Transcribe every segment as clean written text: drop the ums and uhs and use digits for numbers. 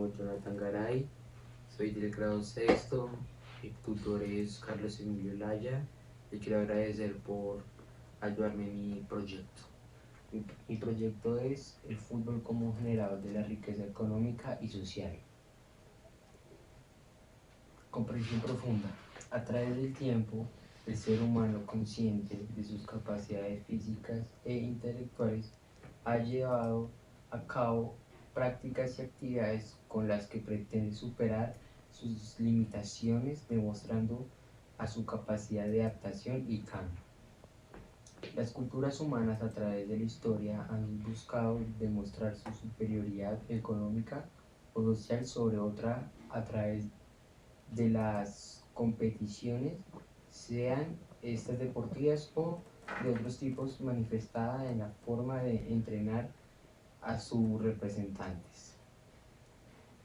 llamo Jonathan Garay, soy del grado sexto, mi tutor es Carlos Emilio Laya y quiero agradecer por ayudarme en mi proyecto. Mi proyecto es el fútbol como generador de la riqueza económica y social. Comprensión profunda. A través del tiempo, el ser humano consciente de sus capacidades físicas e intelectuales ha llevado a cabo prácticas y actividades con las que pretende superar sus limitaciones, demostrando a su capacidad de adaptación y cambio. Las culturas humanas a través de la historia han buscado demostrar su superioridad económica o social sobre otra a través de las competiciones, sean estas deportivas o de otros tipos, manifestada en la forma de entrenar a sus representantes.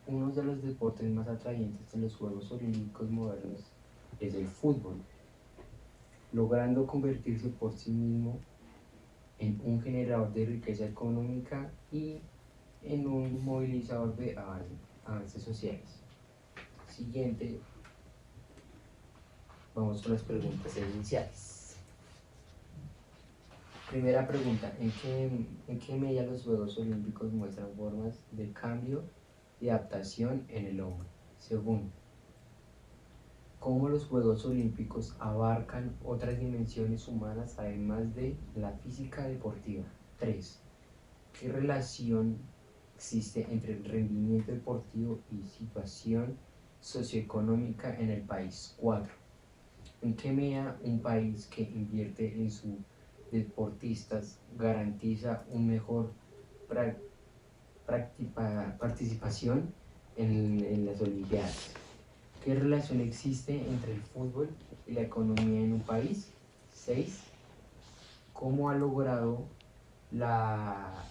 Uno de los deportes más atrayentes de los Juegos Olímpicos modernos es el fútbol, logrando convertirse por sí mismo en un generador de riqueza económica y en un movilizador de avances sociales. Siguiente, vamos con las preguntas esenciales. Primera pregunta, ¿en qué medida los Juegos Olímpicos muestran formas de cambio y adaptación en el hombre? Segundo, ¿cómo los Juegos Olímpicos abarcan otras dimensiones humanas además de la física deportiva? 3. ¿Qué relación existe entre el rendimiento deportivo y situación socioeconómica en el país? 4. ¿En qué medida un país que invierte en sus deportistas garantiza una mejor participación en las Olimpiadas? ¿Qué relación existe entre el fútbol y la economía en un país? 6. ¿Cómo ha logrado la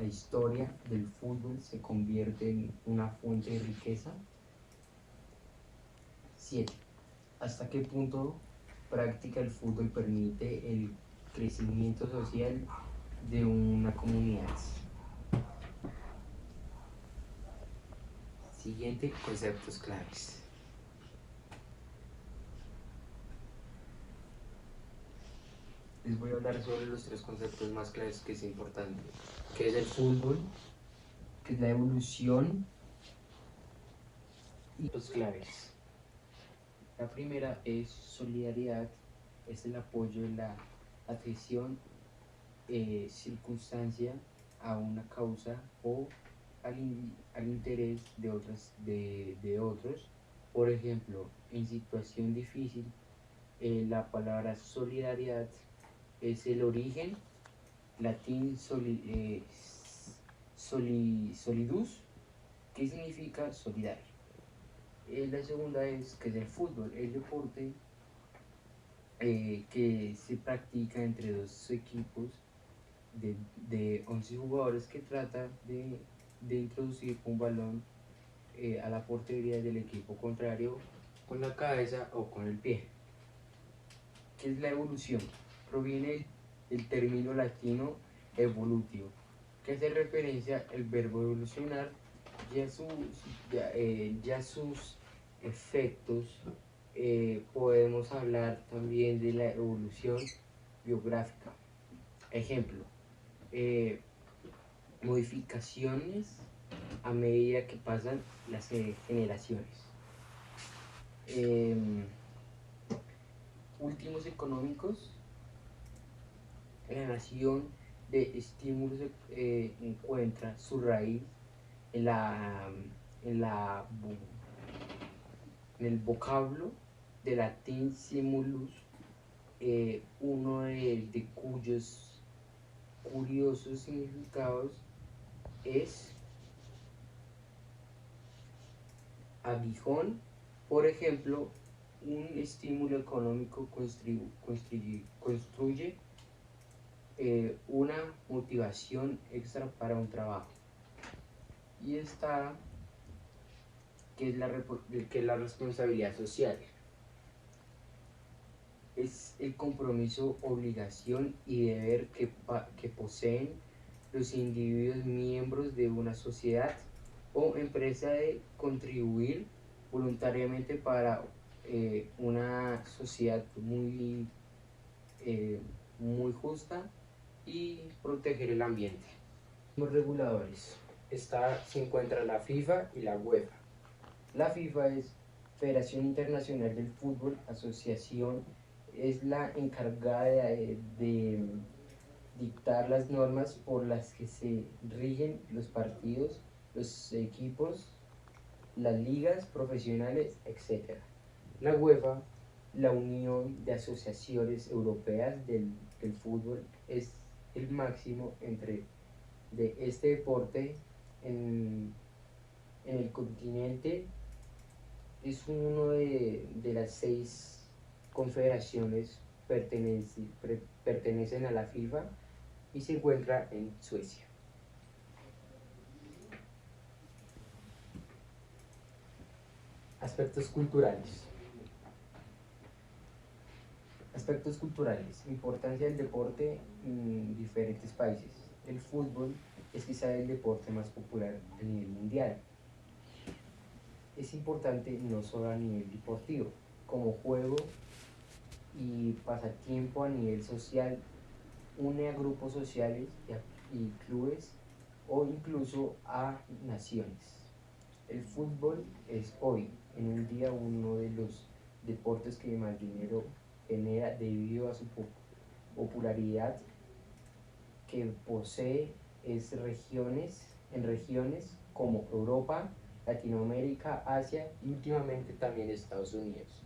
historia del fútbol se convierte en una fuente de riqueza? 7. ¿Hasta qué punto práctica el fútbol permite el crecimiento social de una comunidad? Siguiente, conceptos claves. Les voy a hablar sobre los tres conceptos más claves que es importante. ¿Qué es el fútbol? ¿Qué es la evolución? Y los claves. La primera es solidaridad, es el apoyo de la adhesión, circunstancia a una causa o al interés de otros. Por ejemplo, en situación difícil, la palabra solidaridad es el origen latín solidus, que significa solidario. La segunda es que es el fútbol, el deporte que se practica entre dos equipos de 11 jugadores que trata de introducir un balón a la portería del equipo contrario con la cabeza o con el pie. ¿Qué es la evolución? Proviene del término latino evolutio, que hace referencia al verbo evolucionar ya sus efectos. Podemos hablar también de la evolución biográfica. Ejemplo, modificaciones a medida que pasan las generaciones. Últimos económicos, la nación de estímulos encuentra su raíz en, la, en, la, en el vocablo de latín simulus, uno de cuyos curiosos significados es aguijón. Por ejemplo, un estímulo económico construye una motivación extra para un trabajo. Y está que es la responsabilidad social. Es el compromiso, obligación y deber que poseen los individuos miembros de una sociedad o empresa de contribuir voluntariamente para una sociedad eh, muy justa y proteger el ambiente. Los reguladores. Se encuentra la FIFA y la UEFA. La FIFA es Federación Internacional del Fútbol, asociación, es la encargada de dictar las normas por las que se rigen los partidos, los equipos, las ligas profesionales, etc. La UEFA, la Unión de Asociaciones Europeas del Fútbol, es el máximo de este deporte en, en el continente. Es uno de las 6 confederaciones pertenecen a la FIFA y se encuentra en Suecia. Aspectos culturales. Aspectos culturales. Importancia del deporte en diferentes países. El fútbol es quizá el deporte más popular a nivel mundial. Es importante no solo a nivel deportivo, como juego y pasatiempo a nivel social, une a grupos sociales y clubes o incluso a naciones. El fútbol es hoy en un día uno de los deportes que más dinero genera debido a su popularidad que posee en regiones como Europa, Latinoamérica, Asia y últimamente también Estados Unidos.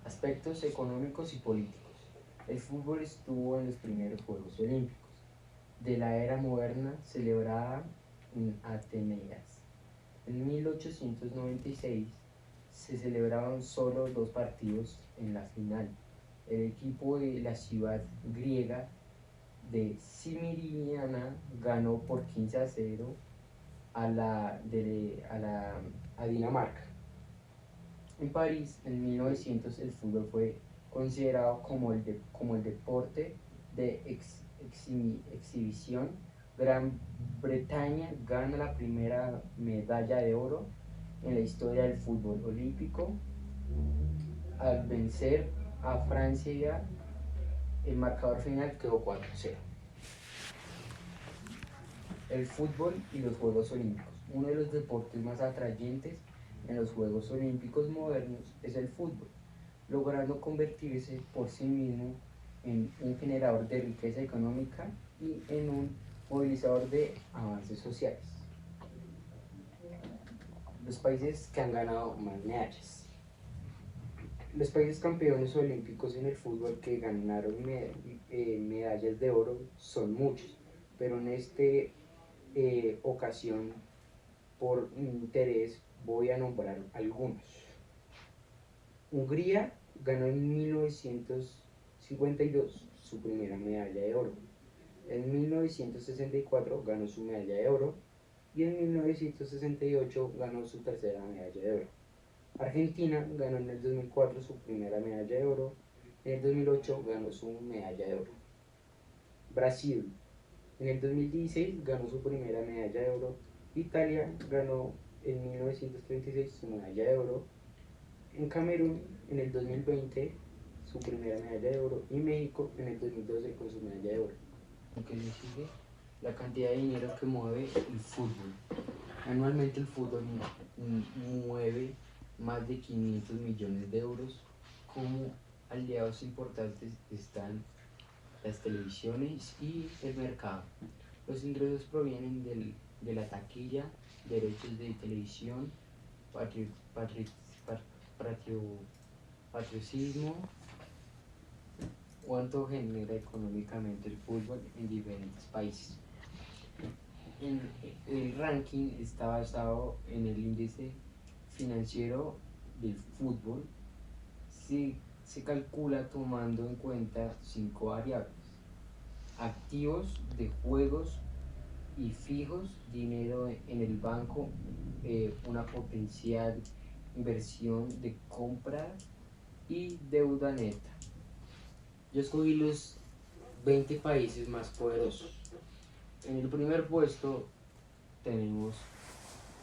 Aspectos económicos y políticos. El fútbol estuvo en los primeros Juegos Olímpicos de la era moderna celebrada en Atenas. En 1896 se celebraron solo 2 partidos en la final. El equipo de la ciudad griega de Cimiriana ganó por 15-0 a Dinamarca. En París, en 1900, el fútbol fue considerado como el deporte de exhibición. Gran Bretaña gana la primera medalla de oro en la historia del fútbol olímpico al vencer a Francia. El marcador final quedó 4-0. El fútbol y los Juegos Olímpicos. Uno de los deportes más atrayentes en los Juegos Olímpicos modernos es el fútbol, logrando convertirse por sí mismo en un generador de riqueza económica y en un movilizador de avances sociales. Los países que han ganado más medallas. Los países campeones olímpicos en el fútbol que ganaron medallas de oro son muchos, pero en esta ocasión, por interés, voy a nombrar algunos. Hungría ganó en 1952 su primera medalla de oro. En 1964 ganó su medalla de oro y en 1968 ganó su tercera medalla de oro. Argentina ganó en el 2004 su primera medalla de oro. En el 2008 ganó su medalla de oro. Brasil en el 2016 ganó su primera medalla de oro. Italia ganó en 1936 su medalla de oro. En Camerún en el 2020 su primera medalla de oro y México en el 2012 con su medalla de oro. ¿Qué le sigue? La cantidad de dinero que mueve el fútbol. Anualmente el fútbol mueve más de 500 millones de euros. Como aliados importantes están las televisiones y el mercado. Los ingresos provienen de la taquilla, derechos de televisión, patriotismo, cuánto genera económicamente el fútbol en diferentes países. El ranking está basado en el índice financiero del fútbol. Se calcula tomando en cuenta 5 variables: activos de juegos y fijos, dinero en el banco, una potencial inversión de compra y deuda neta. Yo escogí los 20 países más poderosos. En el primer puesto tenemos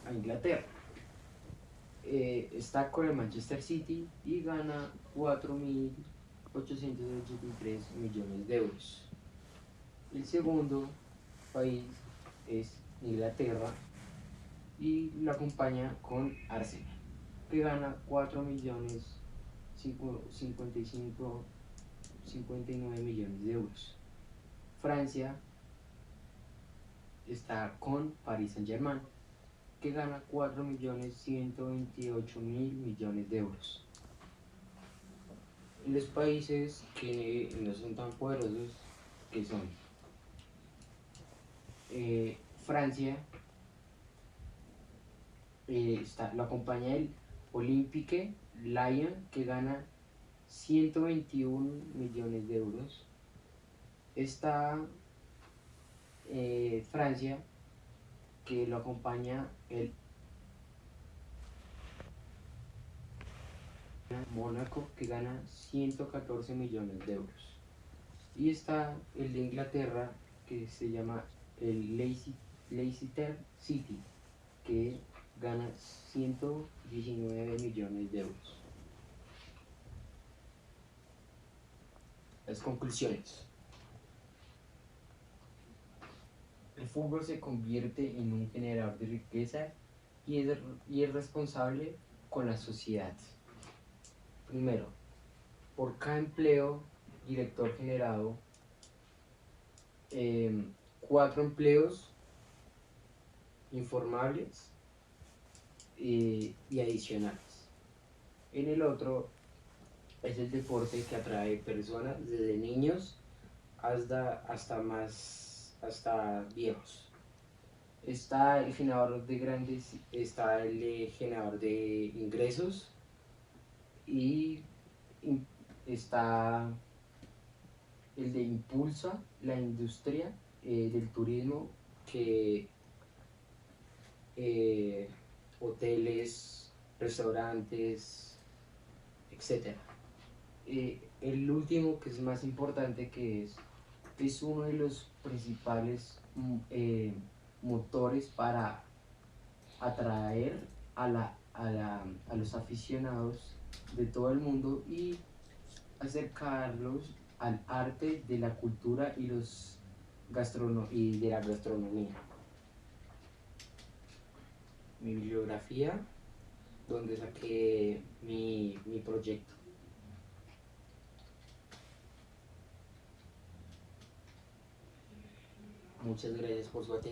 a Inglaterra. Está con el Manchester City y gana 4.883 millones de euros. El segundo país es Inglaterra y lo acompaña con Arsenal, que gana 4.059 millones de euros. Francia está con Paris Saint-Germain, que gana 4.128.000 millones de euros. Los países que no son tan poderosos, que son Francia, lo acompaña el Olympique Lyon, que gana 121 millones de euros. Está Francia, que lo acompaña el Mónaco, que gana 114 millones de euros. Y está el de Inglaterra, que se llama el Leicester City, que gana 119 millones de euros. Las conclusiones. El fútbol se convierte en un generador de riqueza y es responsable con la sociedad. Primero, por cada empleo director generado, 4 empleos informables y adicionales. En el otro es el deporte que atrae personas desde niños hasta viejos. Está el generador de está el generador de ingresos y está el de impulsa la industria del turismo, que hoteles, restaurantes, etc. El último, que es más importante, que es uno de los principales motores para atraer a los aficionados de todo el mundo y acercarlos al arte de la cultura y de la gastronomía. Mi bibliografía, donde saqué mi proyecto. Muchas gracias por su atención.